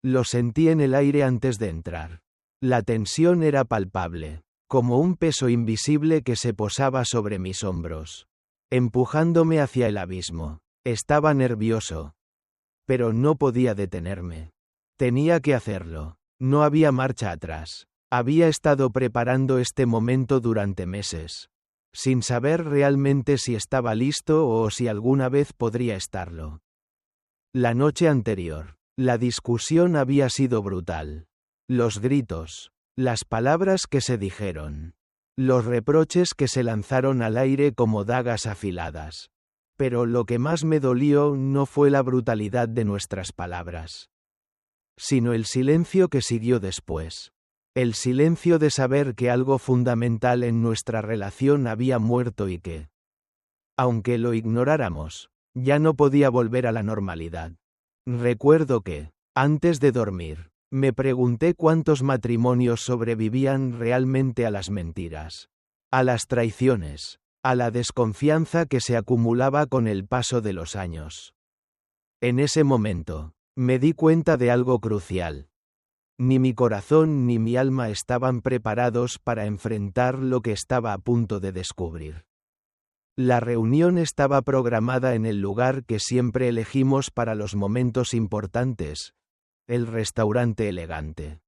Lo sentí en el aire antes de entrar. La tensión era palpable, como un peso invisible que se posaba sobre mis hombros, empujándome hacia el abismo. Estaba nervioso, pero no podía detenerme. Tenía que hacerlo. No había marcha atrás. Había estado preparando este momento durante meses, sin saber realmente si estaba listo o si alguna vez podría estarlo. La noche anterior, la discusión había sido brutal. Los gritos, las palabras que se dijeron, los reproches que se lanzaron al aire como dagas afiladas. Pero lo que más me dolió no fue la brutalidad de nuestras palabras, sino el silencio que siguió después. El silencio de saber que algo fundamental en nuestra relación había muerto y que, aunque lo ignoráramos, ya no podía volver a la normalidad. Recuerdo que, antes de dormir, me pregunté cuántos matrimonios sobrevivían realmente a las mentiras, a las traiciones, a la desconfianza que se acumulaba con el paso de los años. En ese momento, me di cuenta de algo crucial. Ni mi corazón ni mi alma estaban preparados para enfrentar lo que estaba a punto de descubrir. La reunión estaba programada en el lugar que siempre elegimos para los momentos importantes, el restaurante elegante,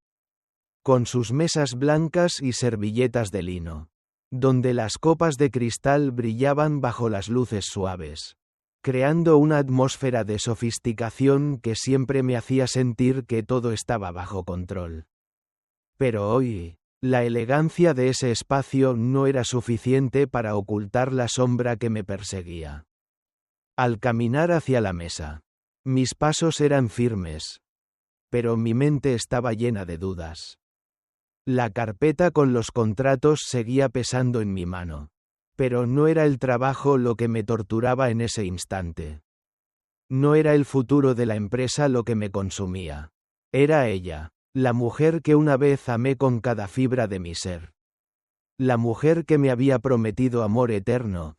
con sus mesas blancas y servilletas de lino, donde las copas de cristal brillaban bajo las luces suaves, creando una atmósfera de sofisticación que siempre me hacía sentir que todo estaba bajo control. Pero hoy, la elegancia de ese espacio no era suficiente para ocultar la sombra que me perseguía. Al caminar hacia la mesa, mis pasos eran firmes, pero mi mente estaba llena de dudas. La carpeta con los contratos seguía pesando en mi mano. Pero no era el trabajo lo que me torturaba en ese instante. No era el futuro de la empresa lo que me consumía. Era ella, la mujer que una vez amé con cada fibra de mi ser. La mujer que me había prometido amor eterno,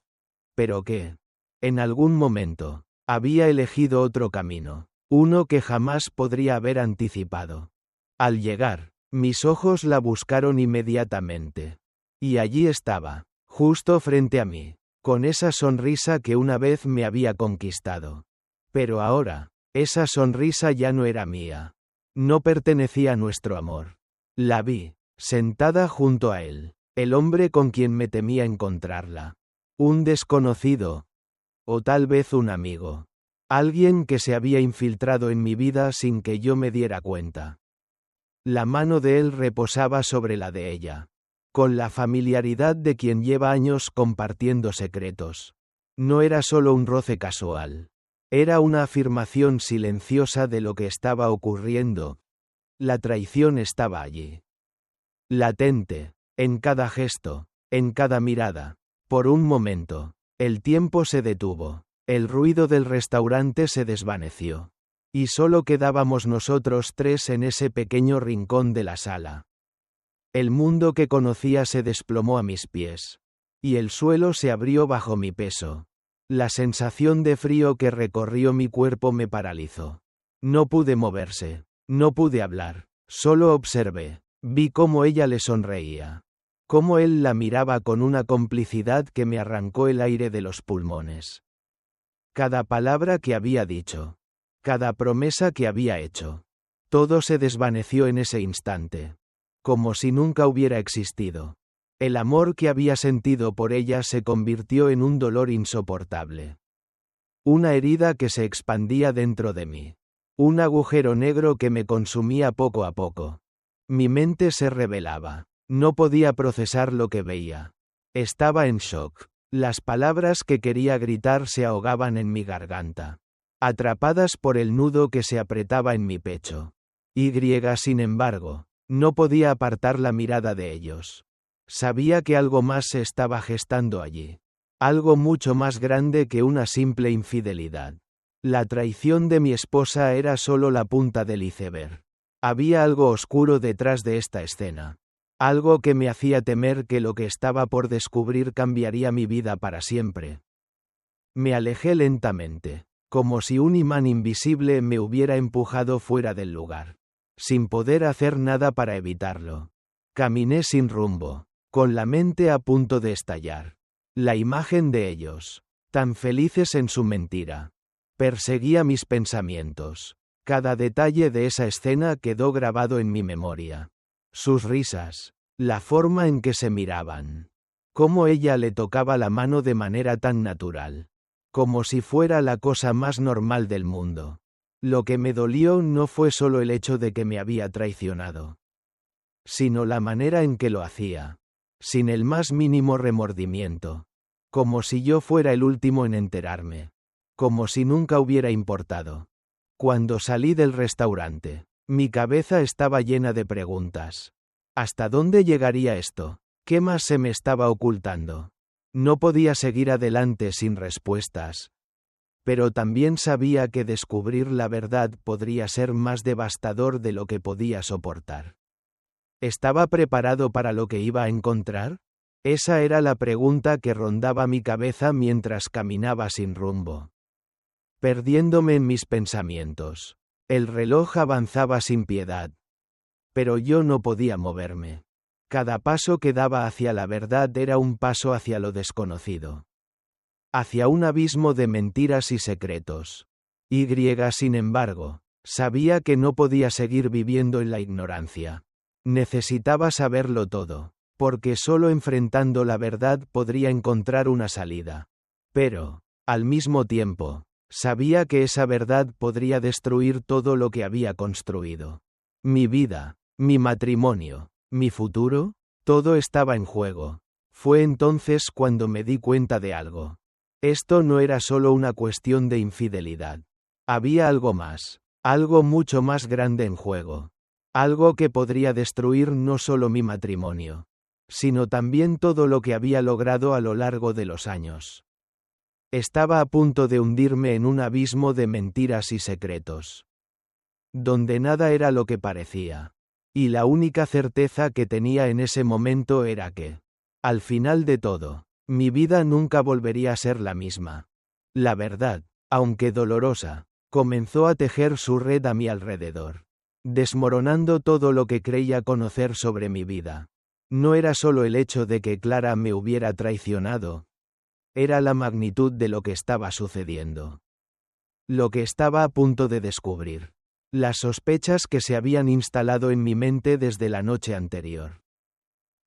pero que, en algún momento, había elegido otro camino, uno que jamás podría haber anticipado. Al llegar, mis ojos la buscaron inmediatamente. Y allí estaba, justo frente a mí, con esa sonrisa que una vez me había conquistado. Pero ahora, esa sonrisa ya no era mía. No pertenecía a nuestro amor. La vi, sentada junto a él, el hombre con quien me temía encontrarla. Un desconocido. O tal vez un amigo. Alguien que se había infiltrado en mi vida sin que yo me diera cuenta. La mano de él reposaba sobre la de ella, con la familiaridad de quien lleva años compartiendo secretos. No era solo un roce casual. Era una afirmación silenciosa de lo que estaba ocurriendo. La traición estaba allí. Latente, en cada gesto, en cada mirada. Por un momento, el tiempo se detuvo. El ruido del restaurante se desvaneció. Y solo quedábamos nosotros tres en ese pequeño rincón de la sala. El mundo que conocía se desplomó a mis pies. Y el suelo se abrió bajo mi peso. La sensación de frío que recorrió mi cuerpo me paralizó. No pude moverse. No pude hablar. Solo observé. Vi cómo ella le sonreía. Cómo él la miraba con una complicidad que me arrancó el aire de los pulmones. Cada palabra que había dicho. Cada promesa que había hecho. Todo se desvaneció en ese instante. Como si nunca hubiera existido. El amor que había sentido por ella se convirtió en un dolor insoportable. Una herida que se expandía dentro de mí. Un agujero negro que me consumía poco a poco. Mi mente se rebelaba. No podía procesar lo que veía. Estaba en shock. Las palabras que quería gritar se ahogaban en mi garganta, atrapadas por el nudo que se apretaba en mi pecho. Sin embargo, no podía apartar la mirada de ellos. Sabía que algo más se estaba gestando allí. Algo mucho más grande que una simple infidelidad. La traición de mi esposa era solo la punta del iceberg. Había algo oscuro detrás de esta escena. Algo que me hacía temer que lo que estaba por descubrir cambiaría mi vida para siempre. Me alejé lentamente, como si un imán invisible me hubiera empujado fuera del lugar. sin poder hacer nada para evitarlo. Caminé sin rumbo, con la mente a punto de estallar. La imagen de ellos, tan felices en su mentira, perseguía mis pensamientos. Cada detalle de esa escena quedó grabado en mi memoria. Sus risas, la forma en que se miraban, cómo ella le tocaba la mano de manera tan natural, como si fuera la cosa más normal del mundo. Lo que me dolió no fue solo el hecho de que me había traicionado, sino la manera en que lo hacía, sin el más mínimo remordimiento, como si yo fuera el último en enterarme, como si nunca hubiera importado. Cuando salí del restaurante, mi cabeza estaba llena de preguntas. ¿Hasta dónde llegaría esto? ¿Qué más se me estaba ocultando? No podía seguir adelante sin respuestas. Pero también sabía que descubrir la verdad podría ser más devastador de lo que podía soportar. ¿Estaba preparado para lo que iba a encontrar? Esa era la pregunta que rondaba mi cabeza mientras caminaba sin rumbo, perdiéndome en mis pensamientos. El reloj avanzaba sin piedad, pero yo no podía moverme. Cada paso que daba hacia la verdad era un paso hacia lo desconocido, hacia un abismo de mentiras y secretos. Sin embargo, sabía que no podía seguir viviendo en la ignorancia. Necesitaba saberlo todo, porque solo enfrentando la verdad podría encontrar una salida. Pero, al mismo tiempo, sabía que esa verdad podría destruir todo lo que había construido. Mi vida, mi matrimonio, mi futuro, todo estaba en juego. Fue entonces cuando me di cuenta de algo. Esto no era solo una cuestión de infidelidad. Había algo más, algo mucho más grande en juego. Algo que podría destruir no solo mi matrimonio, sino también todo lo que había logrado a lo largo de los años. Estaba a punto de hundirme en un abismo de mentiras y secretos, donde nada era lo que parecía. Y la única certeza que tenía en ese momento era que, al final de todo, mi vida nunca volvería a ser la misma. La verdad, aunque dolorosa, comenzó a tejer su red a mi alrededor, desmoronando todo lo que creía conocer sobre mi vida. No era solo el hecho de que Clara me hubiera traicionado, era la magnitud de lo que estaba sucediendo. Lo que estaba a punto de descubrir. Las sospechas que se habían instalado en mi mente desde la noche anterior,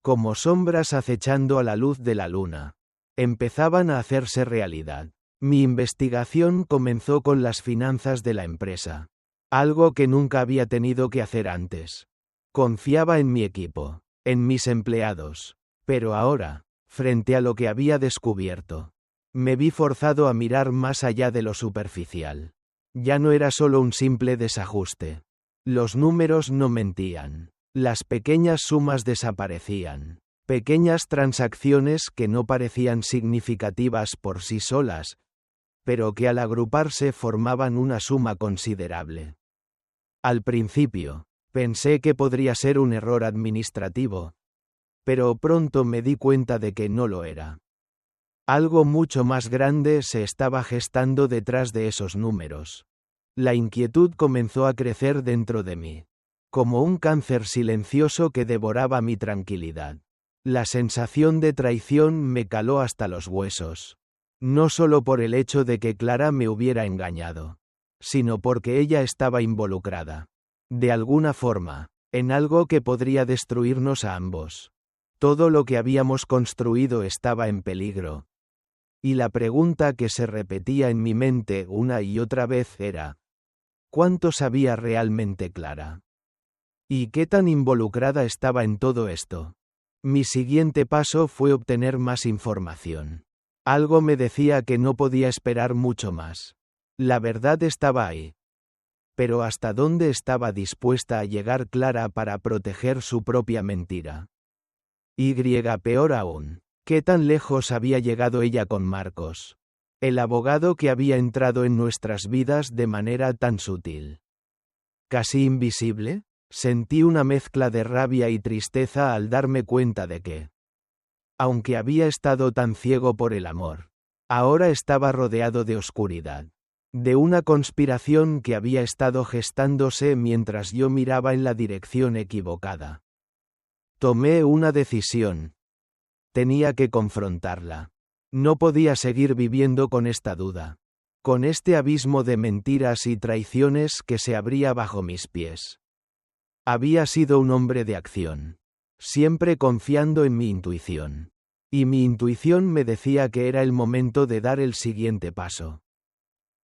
como sombras acechando a la luz de la luna, empezaban a hacerse realidad. Mi investigación comenzó con las finanzas de la empresa, algo que nunca había tenido que hacer antes. Confiaba en mi equipo, en mis empleados, pero ahora, frente a lo que había descubierto, me vi forzado a mirar más allá de lo superficial. Ya no era solo un simple desajuste. Los números no mentían. Las pequeñas sumas desaparecían. Pequeñas transacciones que no parecían significativas por sí solas, pero que al agruparse formaban una suma considerable. Al principio, pensé que podría ser un error administrativo, pero pronto me di cuenta de que no lo era. Algo mucho más grande se estaba gestando detrás de esos números. La inquietud comenzó a crecer dentro de mí, como un cáncer silencioso que devoraba mi tranquilidad. La sensación de traición me caló hasta los huesos. No solo por el hecho de que Clara me hubiera engañado, sino porque ella estaba involucrada, de alguna forma, en algo que podría destruirnos a ambos. Todo lo que habíamos construido estaba en peligro. Y la pregunta que se repetía en mi mente una y otra vez era: ¿cuánto sabía realmente Clara? ¿Y qué tan involucrada estaba en todo esto? Mi siguiente paso fue obtener más información. Algo me decía que no podía esperar mucho más. La verdad estaba ahí. Pero ¿hasta dónde estaba dispuesta a llegar Clara para proteger su propia mentira? Peor aún, ¿qué tan lejos había llegado ella con Marcos, el abogado que había entrado en nuestras vidas de manera tan sutil, casi invisible? Sentí una mezcla de rabia y tristeza al darme cuenta de que, aunque había estado tan ciego por el amor, ahora estaba rodeado de oscuridad. De una conspiración que había estado gestándose mientras yo miraba en la dirección equivocada. Tomé una decisión. Tenía que confrontarla. No podía seguir viviendo con esta duda. Con este abismo de mentiras y traiciones que se abría bajo mis pies. Había sido un hombre de acción. Siempre confiando en mi intuición. Y mi intuición me decía que era el momento de dar el siguiente paso.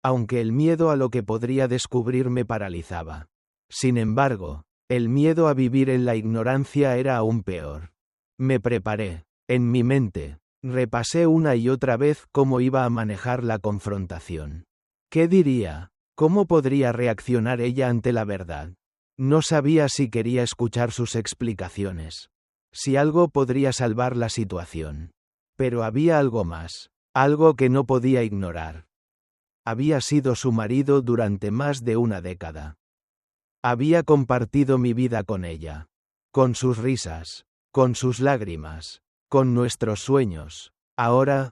Aunque el miedo a lo que podría descubrir me paralizaba. Sin embargo, el miedo a vivir en la ignorancia era aún peor. Me preparé. En mi mente, repasé una y otra vez cómo iba a manejar la confrontación. ¿Qué diría? ¿Cómo podría reaccionar ella ante la verdad? No sabía si quería escuchar sus explicaciones. Si algo podría salvar la situación. Pero había algo más. Algo que no podía ignorar. Había sido su marido durante más de una década. Había compartido mi vida con ella. Con sus risas. Con sus lágrimas. Con nuestros sueños. Ahora,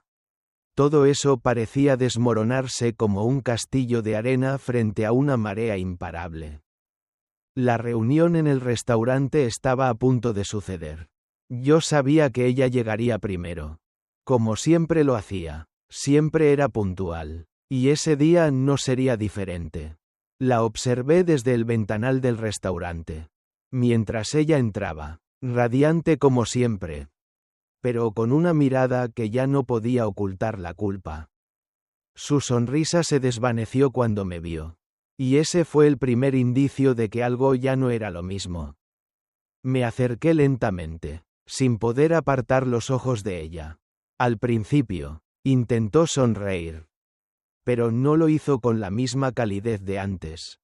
todo eso parecía desmoronarse como un castillo de arena frente a una marea imparable. La reunión en el restaurante estaba a punto de suceder. Yo sabía que ella llegaría primero. Como siempre lo hacía. Siempre era puntual. Y ese día no sería diferente. La observé desde el ventanal del restaurante. Mientras ella entraba, radiante como siempre. Pero con una mirada que ya no podía ocultar la culpa. Su sonrisa se desvaneció cuando me vio. Y ese fue el primer indicio de que algo ya no era lo mismo. Me acerqué lentamente, sin poder apartar los ojos de ella. Al principio, intentó sonreír. Pero no lo hizo con la misma calidez de antes.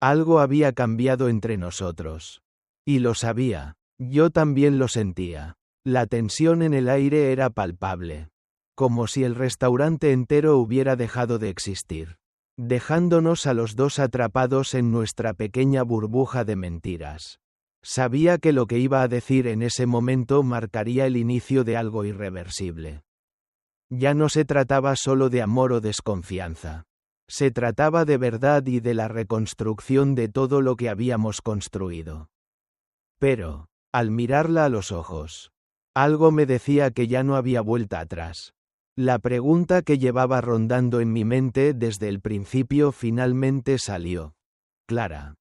Algo había cambiado entre nosotros. Y lo sabía. Yo también lo sentía. La tensión en el aire era palpable. Como si el restaurante entero hubiera dejado de existir. Dejándonos a los dos atrapados en nuestra pequeña burbuja de mentiras. Sabía que lo que iba a decir en ese momento marcaría el inicio de algo irreversible. Ya no se trataba solo de amor o desconfianza. Se trataba de verdad y de la reconstrucción de todo lo que habíamos construido. Pero, al mirarla a los ojos, algo me decía que ya no había vuelta atrás. La pregunta que llevaba rondando en mi mente desde el principio finalmente salió. Clara.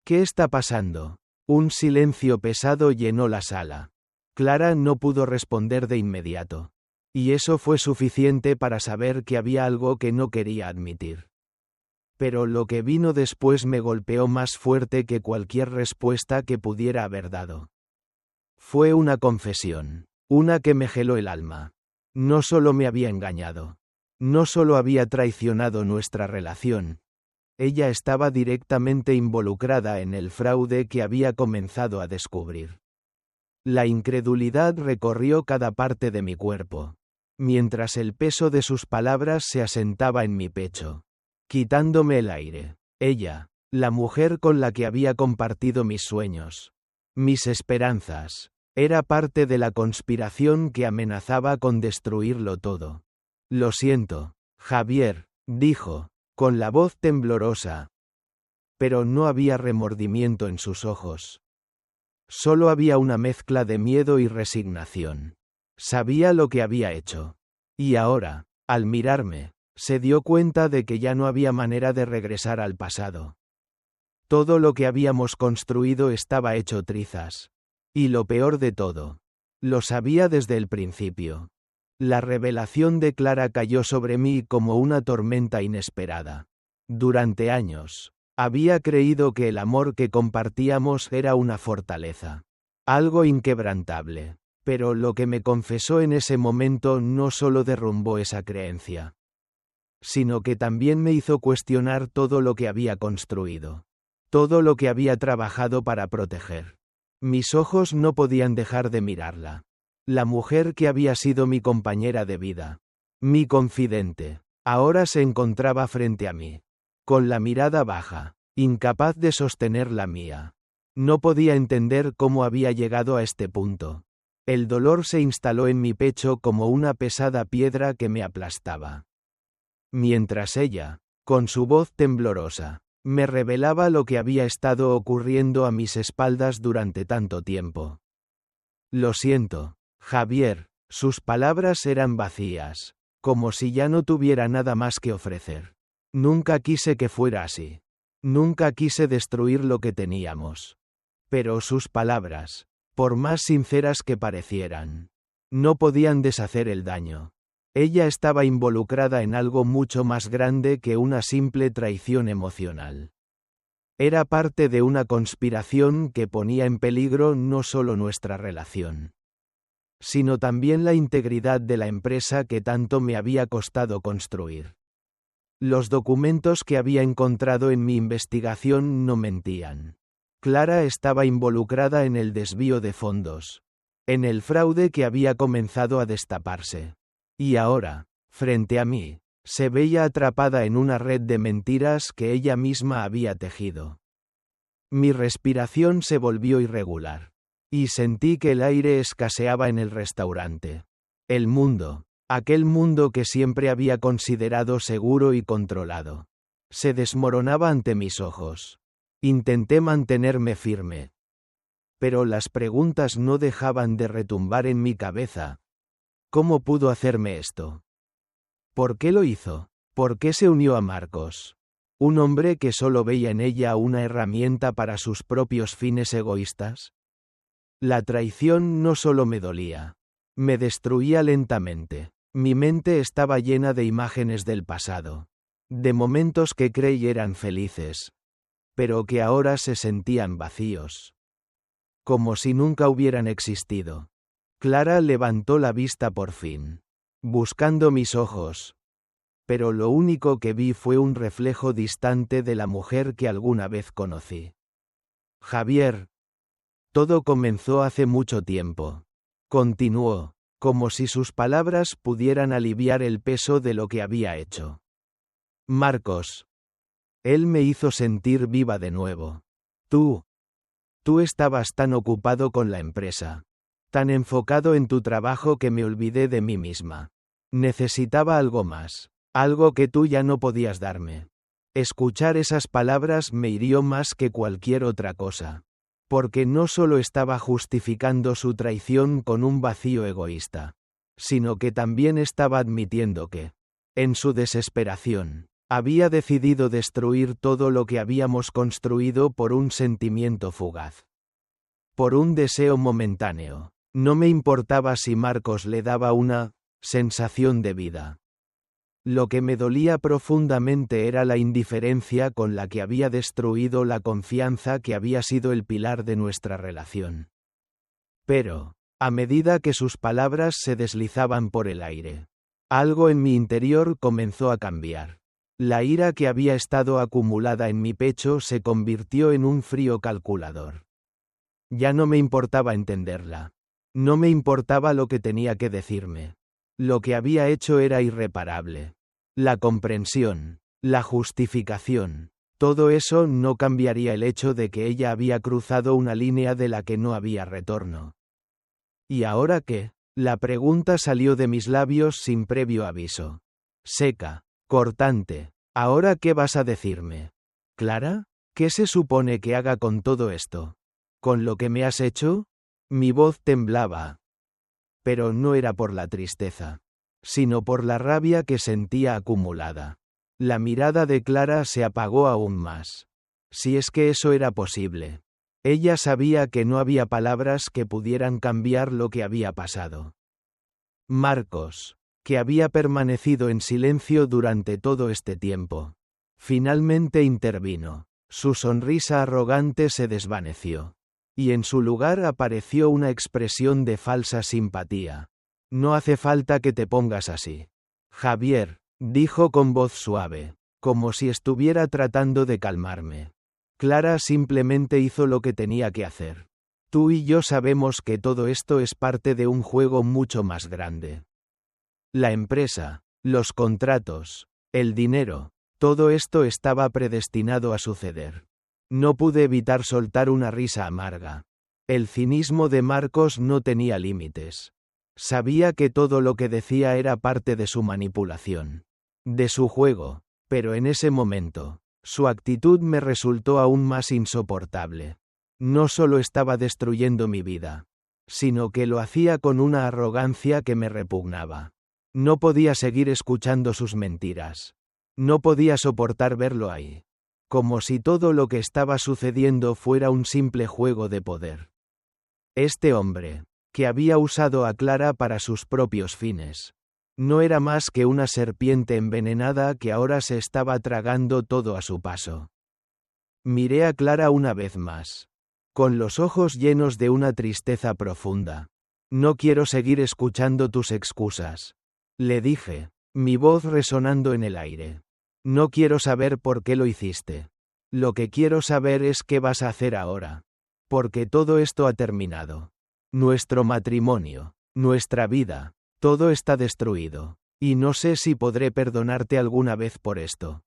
¿Qué está pasando? Un silencio pesado llenó la sala. Clara no pudo responder de inmediato. Y eso fue suficiente para saber que había algo que no quería admitir. Pero lo que vino después me golpeó más fuerte que cualquier respuesta que pudiera haber dado. Fue una confesión, una que me geló el alma. No solo me había engañado. No solo había traicionado nuestra relación. Ella estaba directamente involucrada en el fraude que había comenzado a descubrir. La incredulidad recorrió cada parte de mi cuerpo. Mientras el peso de sus palabras se asentaba en mi pecho, quitándome el aire. Ella, la mujer con la que había compartido mis sueños, mis esperanzas, era parte de la conspiración que amenazaba con destruirlo todo. Lo siento, Javier, dijo, con la voz temblorosa. Pero no había remordimiento en sus ojos. Solo había una mezcla de miedo y resignación. Sabía lo que había hecho. Y ahora, al mirarme, se dio cuenta de que ya no había manera de regresar al pasado. Todo lo que habíamos construido estaba hecho trizas. Y lo peor de todo, lo sabía desde el principio. La revelación de Clara cayó sobre mí como una tormenta inesperada. Durante años, había creído que el amor que compartíamos era una fortaleza. Algo inquebrantable. Pero lo que me confesó en ese momento no solo derrumbó esa creencia, sino que también me hizo cuestionar todo lo que había construido, todo lo que había trabajado para proteger. Mis ojos no podían dejar de mirarla. La mujer que había sido mi compañera de vida, mi confidente, ahora se encontraba frente a mí, con la mirada baja, incapaz de sostener la mía. No podía entender cómo había llegado a este punto. El dolor se instaló en mi pecho como una pesada piedra que me aplastaba. mientras ella, con su voz temblorosa, me revelaba lo que había estado ocurriendo a mis espaldas durante tanto tiempo. Lo siento, Javier, sus palabras eran vacías, como si ya no tuviera nada más que ofrecer. Nunca quise que fuera así. Nunca quise destruir lo que teníamos. Pero sus palabras, por más sinceras que parecieran, no podían deshacer el daño. Ella estaba involucrada en algo mucho más grande que una simple traición emocional. Era parte de una conspiración que ponía en peligro no solo nuestra relación, sino también la integridad de la empresa que tanto me había costado construir. Los documentos que había encontrado en mi investigación no mentían. Clara estaba involucrada en el desvío de fondos, en el fraude que había comenzado a destaparse. Y ahora, frente a mí, se veía atrapada en una red de mentiras que ella misma había tejido. Mi respiración se volvió irregular, y sentí que el aire escaseaba en el restaurante. El mundo, aquel mundo que siempre había considerado seguro y controlado, se desmoronaba ante mis ojos. Intenté mantenerme firme, pero las preguntas no dejaban de retumbar en mi cabeza. ¿Cómo pudo hacerme esto? ¿Por qué lo hizo? ¿Por qué se unió a Marcos? ¿Un hombre que solo veía en ella una herramienta para sus propios fines egoístas? La traición no solo me dolía, me destruía lentamente. Mi mente estaba llena de imágenes del pasado, de momentos que creí eran felices, pero que ahora se sentían vacíos, como si nunca hubieran existido. Clara levantó la vista por fin, buscando mis ojos, pero lo único que vi fue un reflejo distante de la mujer que alguna vez conocí. Javier. Todo comenzó hace mucho tiempo. Continuó, como si sus palabras pudieran aliviar el peso de lo que había hecho. Marcos. Él me hizo sentir viva de nuevo. Tú estabas tan ocupado con la empresa, tan enfocado en tu trabajo que me olvidé de mí misma. Necesitaba algo más, algo que tú ya no podías darme. Escuchar esas palabras me hirió más que cualquier otra cosa, porque no solo estaba justificando su traición con un vacío egoísta, sino que también estaba admitiendo que, en su desesperación, había decidido destruir todo lo que habíamos construido por un sentimiento fugaz, por un deseo momentáneo. No me importaba si Marcos le daba una sensación de vida. Lo que me dolía profundamente era la indiferencia con la que había destruido la confianza que había sido el pilar de nuestra relación. Pero, a medida que sus palabras se deslizaban por el aire, algo en mi interior comenzó a cambiar. La ira que había estado acumulada en mi pecho se convirtió en un frío calculador. Ya no me importaba entenderla. No me importaba lo que tenía que decirme. Lo que había hecho era irreparable. La comprensión, la justificación, todo eso no cambiaría el hecho de que ella había cruzado una línea de la que no había retorno. ¿Y ahora qué? La pregunta salió de mis labios sin previo aviso. Seca, cortante. ¿Ahora qué vas a decirme? ¿Clara? ¿Qué se supone que haga con todo esto? ¿Con lo que me has hecho? Mi voz temblaba. Pero no era por la tristeza, sino por la rabia que sentía acumulada. La mirada de Clara se apagó aún más. Si es que eso era posible. Ella sabía que no había palabras que pudieran cambiar lo que había pasado. Marcos, que había permanecido en silencio durante todo este tiempo, finalmente intervino. Su sonrisa arrogante se desvaneció, y en su lugar apareció una expresión de falsa simpatía. No hace falta que te pongas así, Javier, dijo con voz suave, como si estuviera tratando de calmarme. Clara simplemente hizo lo que tenía que hacer. Tú y yo sabemos que todo esto es parte de un juego mucho más grande. La empresa, los contratos, el dinero, todo esto estaba predestinado a suceder. No pude evitar soltar una risa amarga. El cinismo de Marcos no tenía límites. Sabía que todo lo que decía era parte de su manipulación. de su juego, pero en ese momento, su actitud me resultó aún más insoportable. No solo estaba destruyendo mi vida, sino que lo hacía con una arrogancia que me repugnaba. No podía seguir escuchando sus mentiras. No podía soportar verlo ahí. Como si todo lo que estaba sucediendo fuera un simple juego de poder. Este hombre, que había usado a Clara para sus propios fines, no era más que una serpiente envenenada que ahora se estaba tragando todo a su paso. Miré a Clara una vez más, con los ojos llenos de una tristeza profunda. No quiero seguir escuchando tus excusas, le dije, mi voz resonando en el aire. No quiero saber por qué lo hiciste. Lo que quiero saber es qué vas a hacer ahora. Porque todo esto ha terminado. Nuestro matrimonio, nuestra vida, todo está destruido. Y no sé si podré perdonarte alguna vez por esto.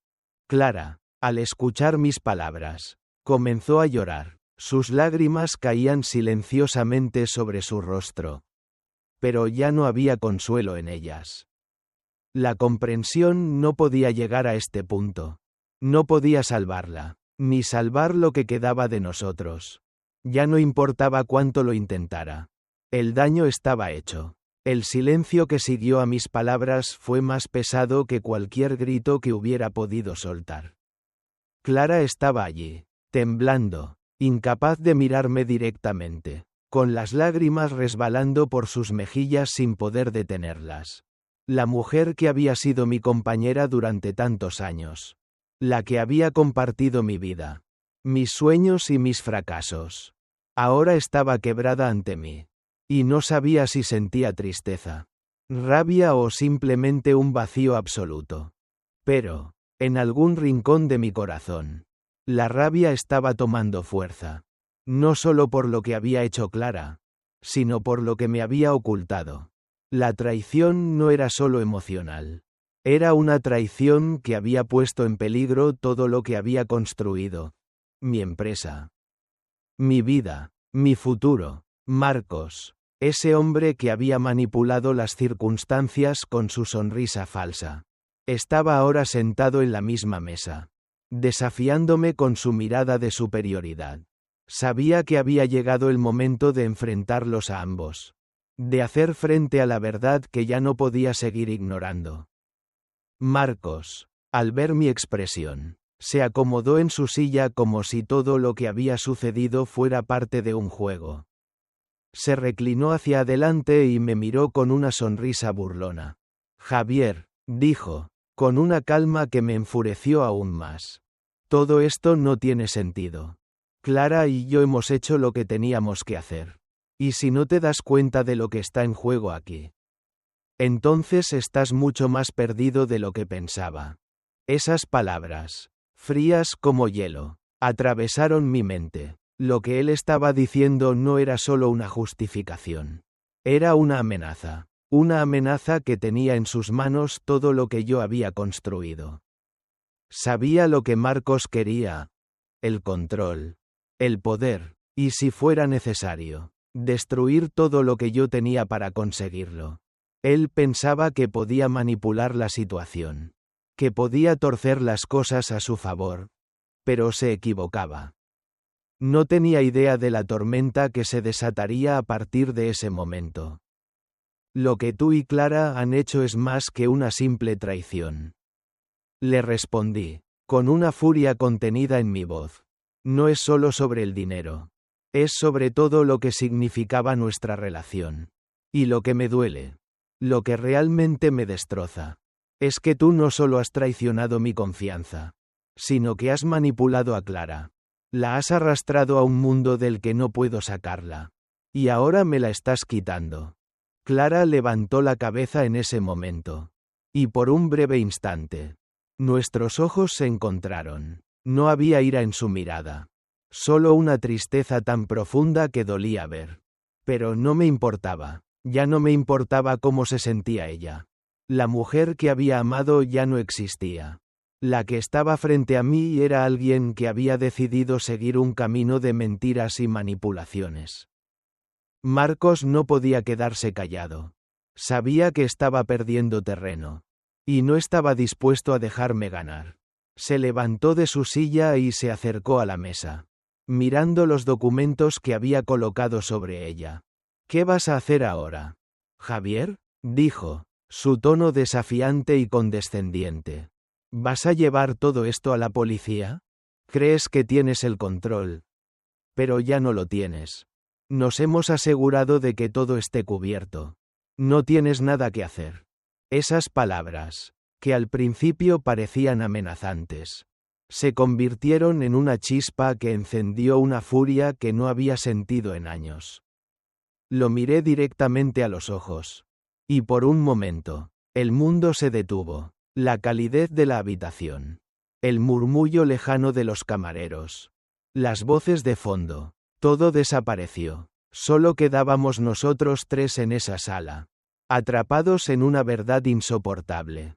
Clara, al escuchar mis palabras, comenzó a llorar. Sus lágrimas caían silenciosamente sobre su rostro. Pero ya no había consuelo en ellas. La comprensión no podía llegar a este punto. No podía salvarla, ni salvar lo que quedaba de nosotros. Ya no importaba cuánto lo intentara. El daño estaba hecho. El silencio que siguió a mis palabras fue más pesado que cualquier grito que hubiera podido soltar. Clara estaba allí, temblando, incapaz de mirarme directamente, con las lágrimas resbalando por sus mejillas sin poder detenerlas. La mujer que había sido mi compañera durante tantos años. La que había compartido mi vida, mis sueños y mis fracasos. Ahora estaba quebrada ante mí. Y no sabía si sentía tristeza, rabia o simplemente un vacío absoluto. Pero, en algún rincón de mi corazón, la rabia estaba tomando fuerza. No solo por lo que había hecho Clara, sino por lo que me había ocultado. La traición no era solo emocional. Era una traición que había puesto en peligro todo lo que había construido. Mi empresa. Mi vida. Mi futuro. Marcos. Ese hombre que había manipulado las circunstancias con su sonrisa falsa. Estaba ahora sentado en la misma mesa, desafiándome con su mirada de superioridad. Sabía que había llegado el momento de enfrentarlos a ambos. De hacer frente a la verdad que ya no podía seguir ignorando. Marcos, al ver mi expresión, se acomodó en su silla como si todo lo que había sucedido fuera parte de un juego. Se reclinó hacia adelante y me miró con una sonrisa burlona. Javier, dijo, con una calma que me enfureció aún más. Todo esto no tiene sentido. Clara y yo hemos hecho lo que teníamos que hacer. ¿Y si no te das cuenta de lo que está en juego aquí? Entonces estás mucho más perdido de lo que pensaba. Esas palabras, frías como hielo, atravesaron mi mente. Lo que él estaba diciendo no era solo una justificación. Era una amenaza que tenía en sus manos todo lo que yo había construido. Sabía lo que Marcos quería. El control. El poder. Y si fuera necesario, destruir todo lo que yo tenía para conseguirlo. Él pensaba que podía manipular la situación. Que podía torcer las cosas a su favor. Pero se equivocaba. No tenía idea de la tormenta que se desataría a partir de ese momento. Lo que tú y Clara han hecho es más que una simple traición. Le respondí, con una furia contenida en mi voz. No es solo sobre el dinero. Es sobre todo lo que significaba nuestra relación. Y lo que me duele. Lo que realmente me destroza. Es que tú no solo has traicionado mi confianza, sino que has manipulado a Clara. La has arrastrado a un mundo del que no puedo sacarla. Y ahora me la estás quitando. Clara levantó la cabeza en ese momento. Y por un breve instante, nuestros ojos se encontraron. No había ira en su mirada. Solo una tristeza tan profunda que dolía ver. Pero no me importaba. Ya no me importaba cómo se sentía ella. La mujer que había amado ya no existía. La que estaba frente a mí era alguien que había decidido seguir un camino de mentiras y manipulaciones. Marcos no podía quedarse callado. Sabía que estaba perdiendo terreno. Y no estaba dispuesto a dejarme ganar. Se levantó de su silla y se acercó a la mesa, mirando los documentos que había colocado sobre ella. ¿Qué vas a hacer ahora, Javier?, dijo, su tono desafiante y condescendiente. ¿Vas a llevar todo esto a la policía? ¿Crees que tienes el control? Pero ya no lo tienes. Nos hemos asegurado de que todo esté cubierto. No tienes nada que hacer. Esas palabras, que al principio parecían amenazantes, se convirtieron en una chispa que encendió una furia que no había sentido en años. Lo miré directamente a los ojos. Y por un momento, el mundo se detuvo. La calidez de la habitación. El murmullo lejano de los camareros. Las voces de fondo. Todo desapareció. Solo quedábamos nosotros tres en esa sala, atrapados en una verdad insoportable.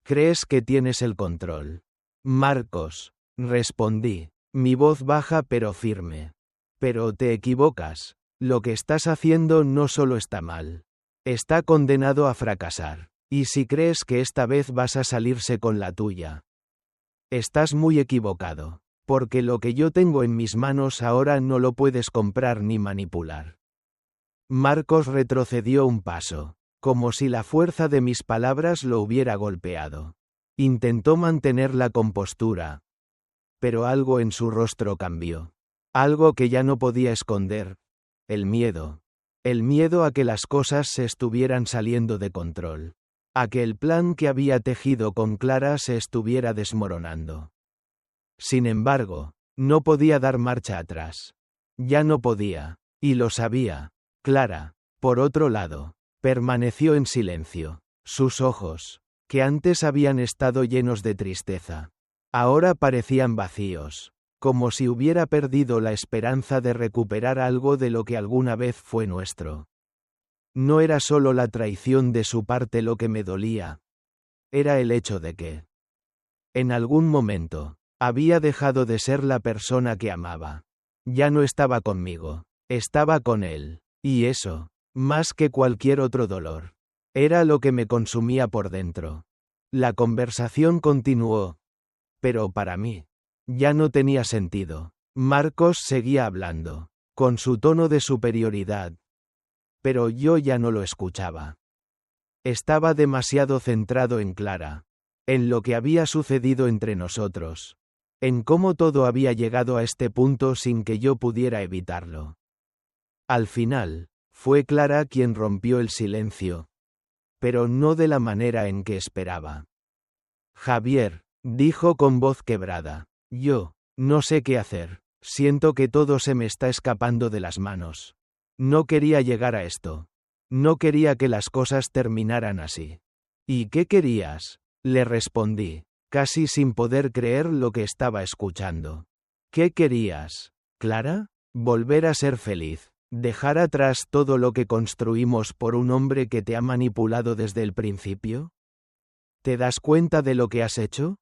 ¿Crees que tienes el control? Marcos, respondí, mi voz baja pero firme. Pero te equivocas. Lo que estás haciendo no solo está mal. Está condenado a fracasar. Y si crees que esta vez vas a salirse con la tuya, estás muy equivocado. Porque lo que yo tengo en mis manos ahora no lo puedes comprar ni manipular. Marcos retrocedió un paso, como si la fuerza de mis palabras lo hubiera golpeado. Intentó mantener la compostura, pero algo en su rostro cambió. Algo que ya no podía esconder. El miedo. El miedo a que las cosas se estuvieran saliendo de control. A que el plan que había tejido con Clara se estuviera desmoronando. Sin embargo, no podía dar marcha atrás. Ya no podía, y lo sabía. Clara, por otro lado, permaneció en silencio. Sus ojos, que antes habían estado llenos de tristeza, ahora parecían vacíos, como si hubiera perdido la esperanza de recuperar algo de lo que alguna vez fue nuestro. No era solo la traición de su parte lo que me dolía. Era el hecho de que, en algún momento, había dejado de ser la persona que amaba. Ya no estaba conmigo, estaba con él. Y eso, más que cualquier otro dolor, era lo que me consumía por dentro. La conversación continuó. Pero para mí, ya no tenía sentido. Marcos seguía hablando, con su tono de superioridad. Pero yo ya no lo escuchaba. Estaba demasiado centrado en Clara, en lo que había sucedido entre nosotros, en cómo todo había llegado a este punto sin que yo pudiera evitarlo. Al final, fue Clara quien rompió el silencio, pero no de la manera en que esperaba. Javier, dijo con voz quebrada, yo, no sé qué hacer, siento que todo se me está escapando de las manos. No quería llegar a esto. No quería que las cosas terminaran así. ¿Y qué querías?, le respondí, casi sin poder creer lo que estaba escuchando. ¿Qué querías, Clara? Volver a ser feliz. ¿Dejar atrás todo lo que construimos por un hombre que te ha manipulado desde el principio? ¿Te das cuenta de lo que has hecho?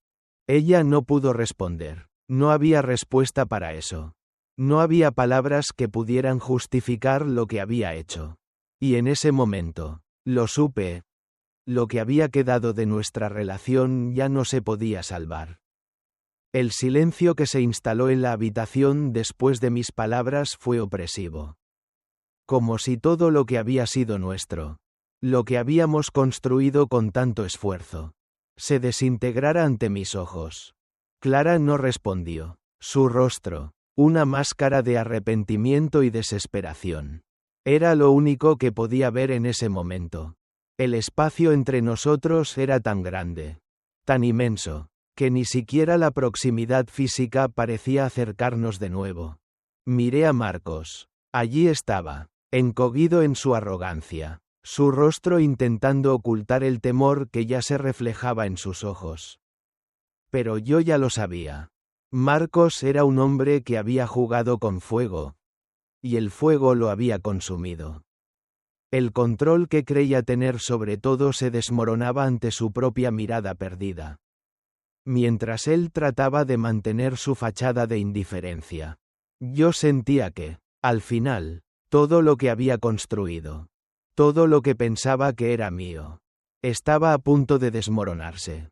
Ella no pudo responder. No había respuesta para eso. No había palabras que pudieran justificar lo que había hecho. Y en ese momento, lo supe. Lo que había quedado de nuestra relación ya no se podía salvar. El silencio que se instaló en la habitación después de mis palabras fue opresivo. Como si todo lo que había sido nuestro, lo que habíamos construido con tanto esfuerzo, se desintegrara ante mis ojos. Clara no respondió. Su rostro, una máscara de arrepentimiento y desesperación, era lo único que podía ver en ese momento. El espacio entre nosotros era tan grande, tan inmenso, que ni siquiera la proximidad física parecía acercarnos de nuevo. Miré a Marcos. Allí estaba, encogido en su arrogancia, su rostro intentando ocultar el temor que ya se reflejaba en sus ojos. Pero yo ya lo sabía. Marcos era un hombre que había jugado con fuego, y el fuego lo había consumido. El control que creía tener sobre todo se desmoronaba ante su propia mirada perdida. Mientras él trataba de mantener su fachada de indiferencia, yo sentía que, al final, todo lo que había construido, todo lo que pensaba que era mío, Estaba a punto de desmoronarse.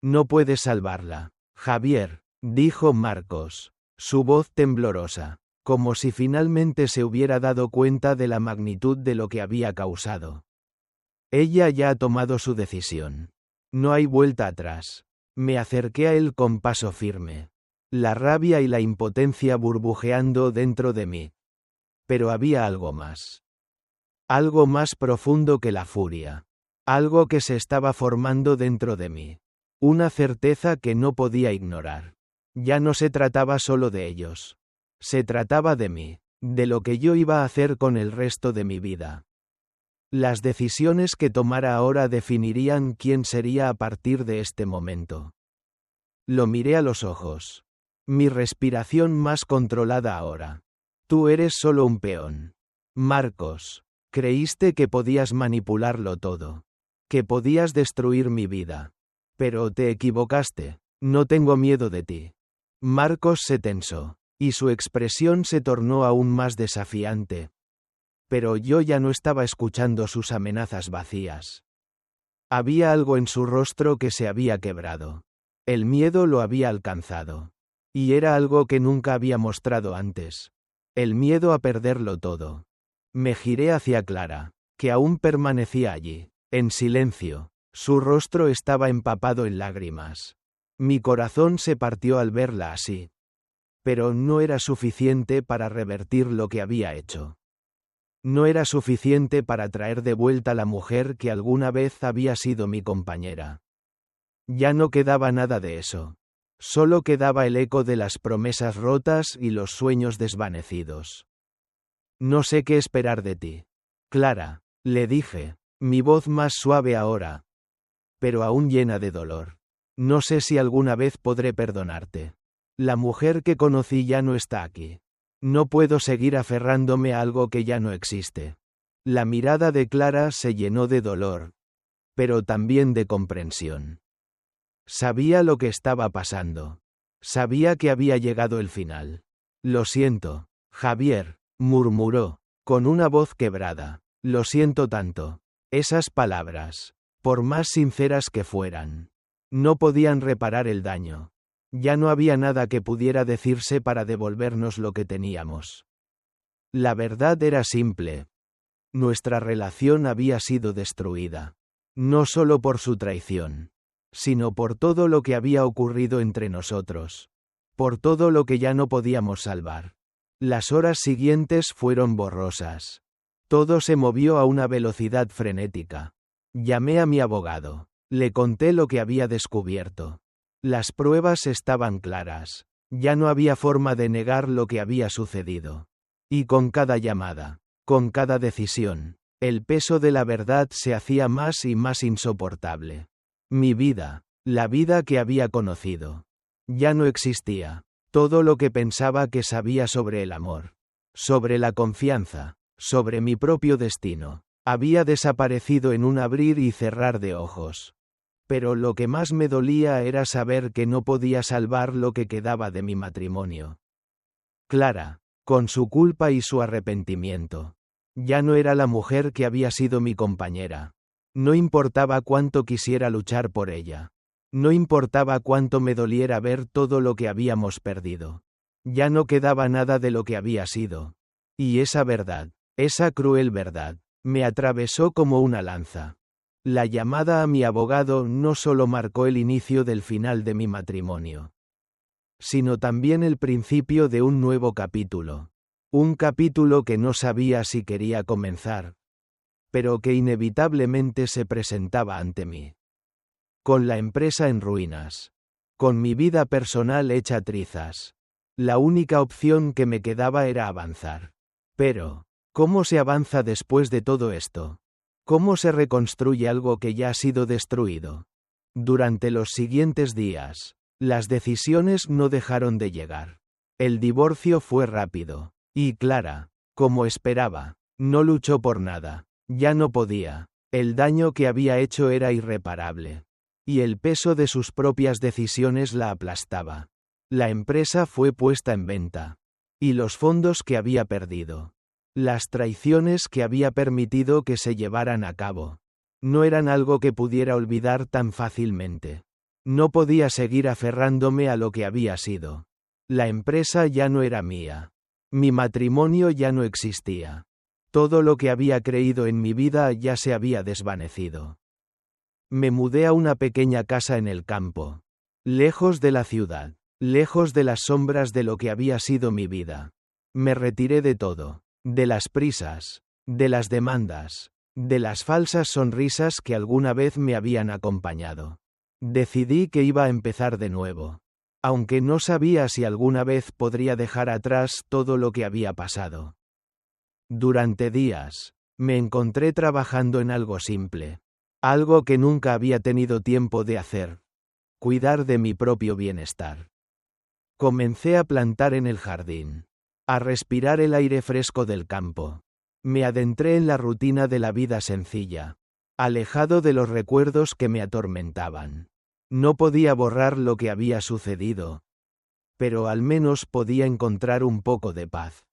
No puedes salvarla, Javier, dijo Marcos, su voz temblorosa, como si finalmente se hubiera dado cuenta de la magnitud de lo que había causado. Ella ya ha tomado su decisión. No hay vuelta atrás. Me acerqué a él con paso firme, la rabia y la impotencia burbujeando dentro de mí. Pero había algo más. Algo más profundo que la furia. Algo que se estaba formando dentro de mí. Una certeza que no podía ignorar. Ya no se trataba solo de ellos. Se trataba de mí, de lo que yo iba a hacer con el resto de mi vida. Las decisiones que tomara ahora definirían quién sería a partir de este momento. Lo miré a los ojos. Mi respiración más controlada ahora. Tú eres solo un peón. Marcos, creíste que podías manipularlo todo. Que podías destruir mi vida. Pero te equivocaste. No tengo miedo de ti. Marcos se tensó, y su expresión se tornó aún más desafiante. Pero yo ya no estaba escuchando sus amenazas vacías. Había algo en su rostro que se había quebrado. El miedo lo había alcanzado. Y era algo que nunca había mostrado antes. El miedo a perderlo todo. Me giré hacia Clara, que aún permanecía allí, en silencio. Su rostro estaba empapado en lágrimas. Mi corazón se partió al verla así. Pero no era suficiente para revertir lo que había hecho. No era suficiente para traer de vuelta la mujer que alguna vez había sido mi compañera. Ya no quedaba nada de eso. Solo quedaba el eco de las promesas rotas y los sueños desvanecidos. No sé qué esperar de ti. Clara, le dije, mi voz más suave ahora, pero aún llena de dolor. No sé si alguna vez podré perdonarte. La mujer que conocí ya no está aquí. No puedo seguir aferrándome a algo que ya no existe. La mirada de Clara se llenó de dolor, pero también de comprensión. Sabía lo que estaba pasando. Sabía que había llegado el final. Lo siento, Javier, murmuró, con una voz quebrada. Lo siento tanto. Esas palabras, por más sinceras que fueran, no podían reparar el daño. Ya no había nada que pudiera decirse para devolvernos lo que teníamos. La verdad era simple. Nuestra relación había sido destruida. No solo por su traición, sino por todo lo que había ocurrido entre nosotros. Por todo lo que ya no podíamos salvar. Las horas siguientes fueron borrosas. Todo se movió a una velocidad frenética. Llamé a mi abogado. Le conté lo que había descubierto. Las pruebas estaban claras. Ya no había forma de negar lo que había sucedido. Y con cada llamada, con cada decisión, el peso de la verdad se hacía más y más insoportable. Mi vida, la vida que había conocido, ya no existía. Todo lo que pensaba que sabía sobre el amor, sobre la confianza, sobre mi propio destino, había desaparecido en un abrir y cerrar de ojos. Pero lo que más me dolía era saber que no podía salvar lo que quedaba de mi matrimonio. Clara, con su culpa y su arrepentimiento, ya no era la mujer que había sido mi compañera. No importaba cuánto quisiera luchar por ella. No importaba cuánto me doliera ver todo lo que habíamos perdido. Ya no quedaba nada de lo que había sido. Y esa verdad, esa cruel verdad, me atravesó como una lanza. La llamada a mi abogado no solo marcó el inicio del final de mi matrimonio, sino también el principio de un nuevo capítulo. Un capítulo que no sabía si quería comenzar, pero que inevitablemente se presentaba ante mí. Con la empresa en ruinas. Con mi vida personal hecha trizas. La única opción que me quedaba era avanzar. Pero, ¿cómo se avanza después de todo esto? ¿Cómo se reconstruye algo que ya ha sido destruido? Durante los siguientes días, las decisiones no dejaron de llegar. El divorcio fue rápido. Y Clara, como esperaba, no luchó por nada. Ya no podía. El daño que había hecho era irreparable. Y el peso de sus propias decisiones la aplastaba. La empresa fue puesta en venta. Y los fondos que había perdido. Las traiciones que había permitido que se llevaran a cabo. No eran algo que pudiera olvidar tan fácilmente. No podía seguir aferrándome a lo que había sido. La empresa ya no era mía. Mi matrimonio ya no existía. Todo lo que había creído en mi vida ya se había desvanecido. Me mudé a una pequeña casa en el campo. Lejos de la ciudad. Lejos de las sombras de lo que había sido mi vida. Me retiré de todo. De las prisas. De las demandas. De las falsas sonrisas que alguna vez me habían acompañado. Decidí que iba a empezar de nuevo. Aunque no sabía si alguna vez podría dejar atrás todo lo que había pasado. Durante días, me encontré trabajando en algo simple. Algo que nunca había tenido tiempo de hacer. Cuidar de mi propio bienestar. Comencé a plantar en el jardín. A respirar el aire fresco del campo. Me adentré en la rutina de la vida sencilla. Alejado de los recuerdos que me atormentaban. No podía borrar lo que había sucedido. Pero al menos podía encontrar un poco de paz.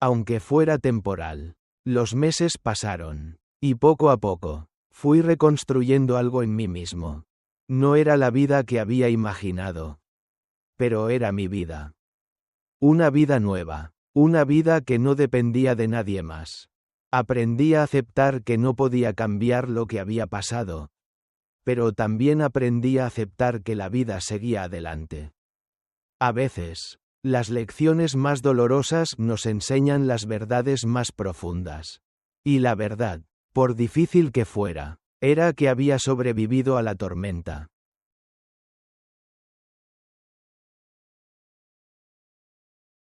Aunque fuera temporal. Los meses pasaron. Y poco a poco, fui reconstruyendo algo en mí mismo. No era la vida que había imaginado. Pero era mi vida. Una vida nueva. Una vida que no dependía de nadie más. Aprendí a aceptar que no podía cambiar lo que había pasado. Pero también aprendí a aceptar que la vida seguía adelante. A veces, las lecciones más dolorosas nos enseñan las verdades más profundas. Y la verdad, por difícil que fuera, era que había sobrevivido a la tormenta.